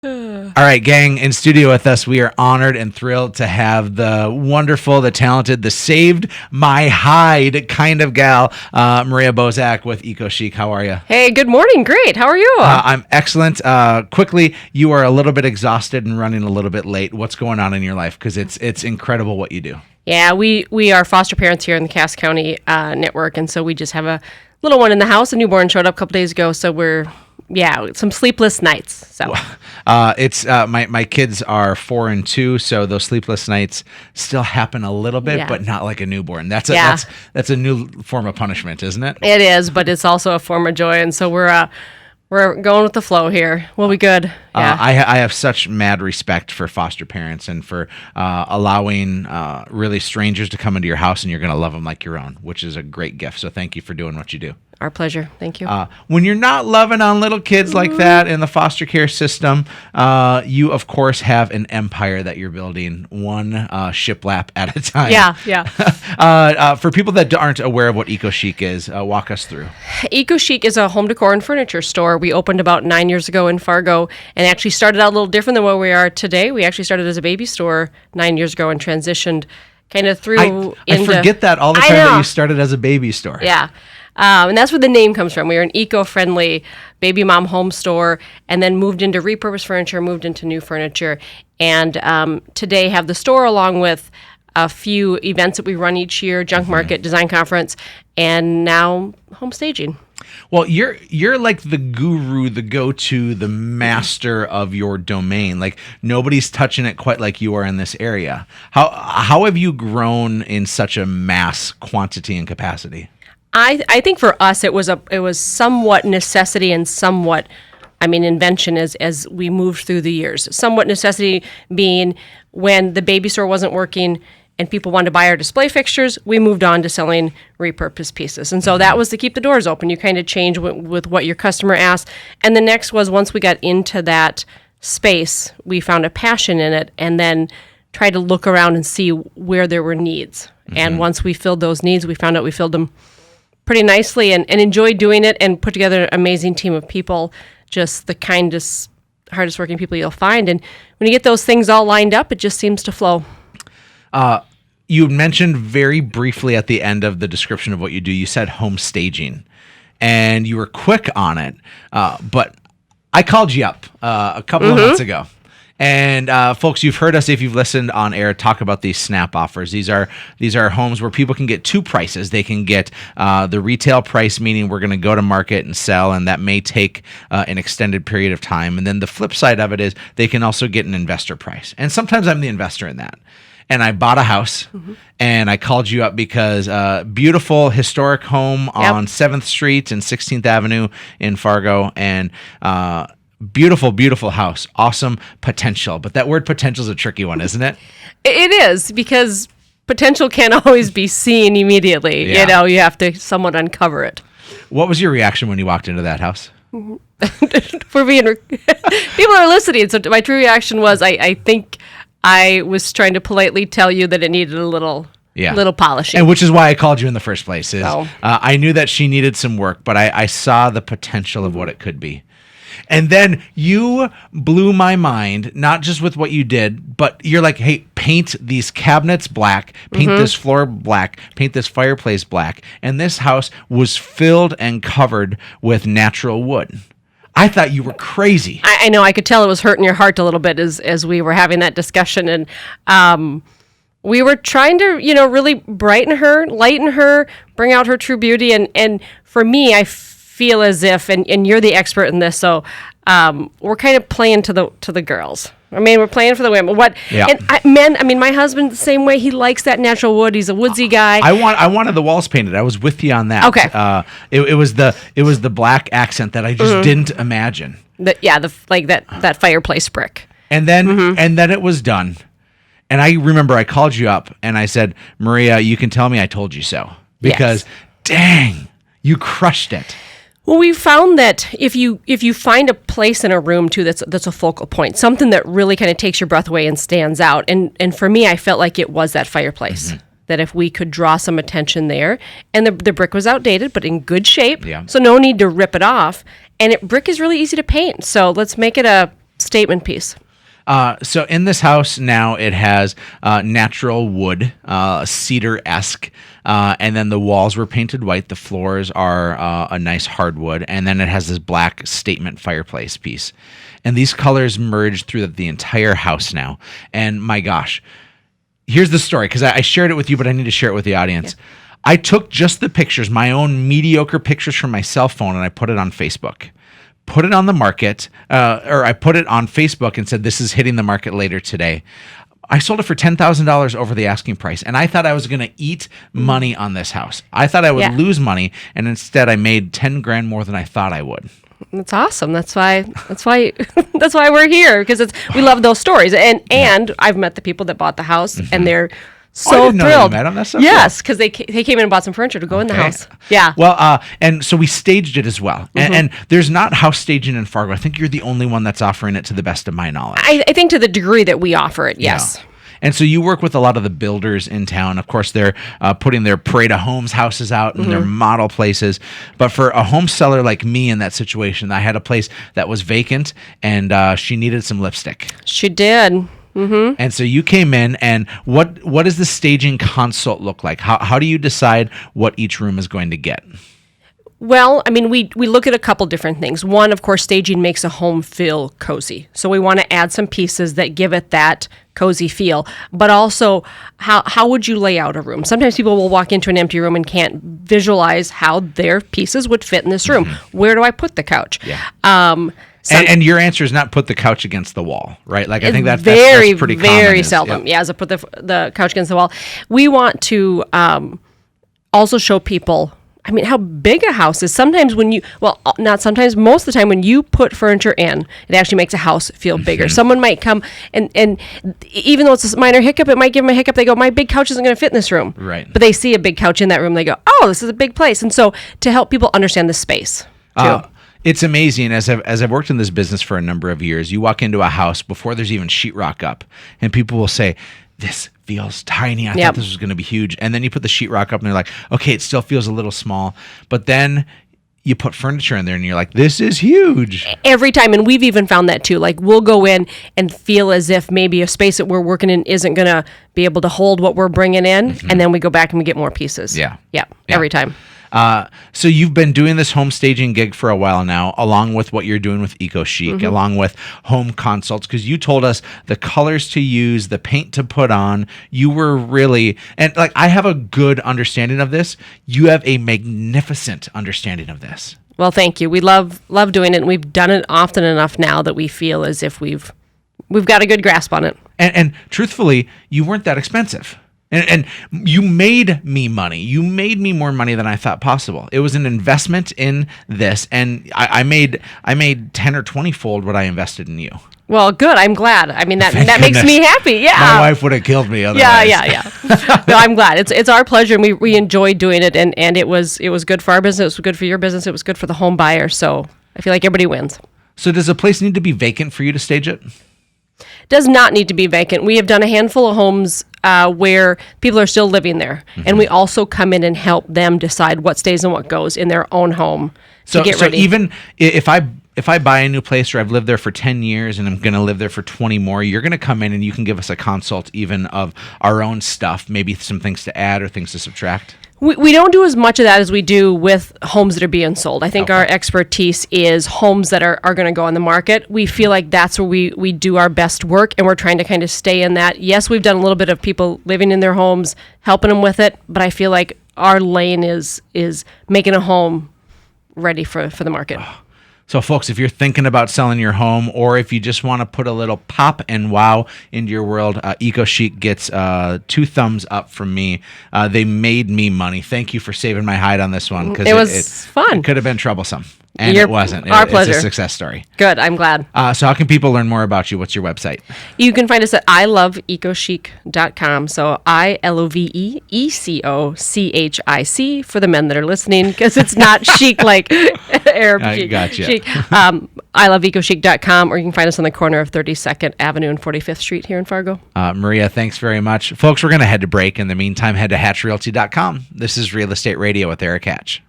All right, gang, in studio with us, we are honored and thrilled to have the wonderful, the talented, the saved my hide kind of gal, Maria Bosak with Eco Chic. How are you? Hey, good morning. Great. How are you? I'm excellent. Quickly, you are a little bit exhausted and running a little bit late. What's going on in your life? Because it's incredible what you do. Yeah, we are foster parents here in the Cass County network, and so we just have a little one in the house. A newborn showed up a couple days ago, so we're some sleepless nights. So it's my kids are 4 and 2, so those sleepless nights still happen a little bit, but not like a newborn. That's a new form of punishment, isn't it? It is, but it's also a form of joy, and so we're going with the flow here. We'll be good. Yeah. I have such mad respect for foster parents and for allowing really strangers to come into your house, and you're going to love them like your own, which is a great gift. So thank you for doing what you do. Our pleasure. Thank you. When you're not loving on little kids like that in the foster care system, you, of course, have an empire that you're building one shiplap at a time. Yeah. For people that aren't aware of what Eco Chic is, walk us through. Eco Chic is a home decor and furniture store. We opened about 9 years ago in Fargo and actually started out a little different than what we are today. We actually started as a baby store 9 years ago and transitioned kind of through I forget that all the time that you started as a baby store. Yeah. And that's where the name comes from. We were an eco-friendly baby mom home store and then moved into repurposed furniture, moved into new furniture, and today have the store along with a few events that we run each year, junk market, design conference, and now home staging. Well, you're like the guru, the go-to, the master of your domain. Like nobody's touching it quite like you are in this area. How have you grown in such a mass quantity and capacity? I think for us it was somewhat necessity and somewhat, invention as we moved through the years. Somewhat necessity being when the baby store wasn't working and people wanted to buy our display fixtures, we moved on to selling repurposed pieces. And so that was to keep the doors open. You kind of change with what your customer asked. And the next was once we got into that space, we found a passion in it and then tried to look around and see where there were needs. And once we filled those needs, we found out we filled them pretty nicely and enjoyed doing it and put together an amazing team of people, just the kindest, hardest working people you'll find. And when you get those things all lined up, it just seems to flow. You mentioned very briefly at the end of the description of what you do, you said home staging, and you were quick on it. But I called you up a couple of months ago. And folks, you've heard us, if you've listened on air, talk about these snap offers. These are homes where people can get two prices. They can get the retail price, meaning we're going to go to market and sell, and that may take an extended period of time. And then the flip side of it is they can also get an investor price. And sometimes I'm the investor in that. And I bought a house, and I called you up because beautiful historic home on 7th Street and 16th Avenue in Fargo, and beautiful, beautiful house. Awesome potential. But that word potential is a tricky one, isn't it? It is, because potential can't always be seen immediately. Yeah. You have to somewhat uncover it. What was your reaction when you walked into that house? For being people are listening, so my true reaction was I think I was trying to politely tell you that it needed a little polishing. And which is why I called you in the first place. I knew that she needed some work, but I saw the potential of what it could be. And then you blew my mind, not just with what you did, but you're like, hey, paint these cabinets black, paint this floor black, paint this fireplace black. And this house was filled and covered with natural wood. I thought you were crazy. I know. I could tell it was hurting your heart a little bit as we were having that discussion. And we were trying to, really brighten her, lighten her, bring out her true beauty. And for me, I feel as if, and you're the expert in this, so we're kind of playing to the girls. We're playing for the women. Men, my husband, the same way, he likes that natural wood. He's a woodsy guy. I wanted the walls painted. I was with you on that. Okay. It was the black accent that I just didn't imagine. That fireplace brick. And then it was done. And I remember I called you up and I said, Maria, you can tell me I told you so. Because dang, you crushed it. Well, we found that if you find a place in a room too that's a focal point, something that really kind of takes your breath away and stands out, and for me, I felt like it was that fireplace. That if we could draw some attention there, and the brick was outdated but in good shape, so no need to rip it off. And brick is really easy to paint, so let's make it a statement piece. So in this house now, it has natural wood, cedar-esque, and then the walls were painted white. The floors are a nice hardwood, and then it has this black statement fireplace piece. And these colors merge through the entire house now. And my gosh, here's the story, because I shared it with you, but I need to share it with the audience. Yeah. I took just the pictures, my own mediocre pictures from my cell phone, and I put it on Facebook. Put it on the market, or I put it on Facebook and said, this is hitting the market later today. I sold it for $10,000 over the asking price, and I thought I was going to eat money on this house. I thought I would lose money, and instead I made 10 grand more than I thought I would. That's awesome. That's why we're here, because we love those stories. And I've met the people that bought the house, and they're so thrilled. Yes, because they came in and bought some furniture to go in the house. Yeah. Well, and so we staged it as well. And there's not house staging in Fargo. I think you're the only one that's offering it, to the best of my knowledge. I think to the degree that we offer it, yes. Yeah. And so you work with a lot of the builders in town. Of course, they're putting their Parade of Homes houses out and their model places. But for a home seller like me in that situation, I had a place that was vacant, and she needed some lipstick. She did. And so you came in, and what does the staging consult look like? How do you decide what each room is going to get? Well, I mean, we look at a couple different things. One, of course, staging makes a home feel cozy. So we want to add some pieces that give it that cozy feel. But also, how would you lay out a room? Sometimes people will walk into an empty room and can't visualize how their pieces would fit in this room. Where do I put the couch? Yeah. And your answer is not put the couch against the wall, right? Like, I think that's very, pretty common. Very seldom. Yeah, as I put the couch against the wall. We want to also show people, I mean, how big a house is. Sometimes not sometimes, most of the time when you put furniture in, it actually makes a house feel bigger. Someone might come and even though it's a minor hiccup, it might give them a hiccup. They go, my big couch isn't going to fit in this room. Right. But they see a big couch in that room. They go, oh, this is a big place. And so to help people understand the space too. It's amazing, as I've worked in this business for a number of years, you walk into a house before there's even sheetrock up, and people will say, this feels tiny. I thought this was going to be huge. And then you put the sheetrock up, and they're like, okay, it still feels a little small. But then you put furniture in there, and you're like, this is huge. Every time, and we've even found that too. Like, we'll go in and feel as if maybe a space that we're working in isn't going to be able to hold what we're bringing in, and then we go back and we get more pieces. Yeah. Every time. So you've been doing this home staging gig for a while now, along with what you're doing with Eco Chic, along with home consults, because you told us the colors to use, the paint to put on. You were really, and like, I have a good understanding of this. You have a magnificent understanding of this. Well, thank you. We love doing it, and we've done it often enough now that we feel as if we've got a good grasp on it. And truthfully, you weren't that expensive. And you made me money. You made me more money than I thought possible. It was an investment in this, and I made 10 or 20 fold what I invested in you. Well, good. I'm glad. I mean, that makes me happy. Yeah. My wife would have killed me otherwise. Yeah. No, I'm glad. It's our pleasure, and we enjoyed doing it, and it was good for our business. It was good for your business. It was good for the home buyer. So I feel like everybody wins. So does a place need to be vacant for you to stage it? Does not need to be vacant. We have done a handful of homes where people are still living there, and we also come in and help them decide what stays and what goes in their own home to get ready. So even if I buy a new place, or I've lived there for 10 years and I'm going to live there for 20 more, you're going to come in and you can give us a consult even of our own stuff, maybe some things to add or things to subtract? We don't do as much of that as we do with homes that are being sold. I think our expertise is homes that are going to go on the market. We feel like that's where we do our best work, and we're trying to kind of stay in that. Yes, we've done a little bit of people living in their homes, helping them with it, but I feel like our lane is making a home ready for the market. So, folks, if you're thinking about selling your home, or if you just want to put a little pop and wow into your world, Eco Chic gets 2 thumbs up from me. They made me money. Thank you for saving my hide on this one, because it was fun. It could have been troublesome, and it wasn't. Our pleasure. It's a success story. Good. I'm glad. So how can people learn more about you? What's your website? You can find us at iloveecochic.com. So ILOVEECOCHIC for the men that are listening, because it's not chic like Arab chic. Gotcha. Chic. iloveecochic.com, or you can find us on the corner of 32nd Avenue and 45th Street here in Fargo. Maria, thanks very much. Folks, we're going to head to break. In the meantime, head to hatchrealty.com. This is Real Estate Radio with Erik Hatch.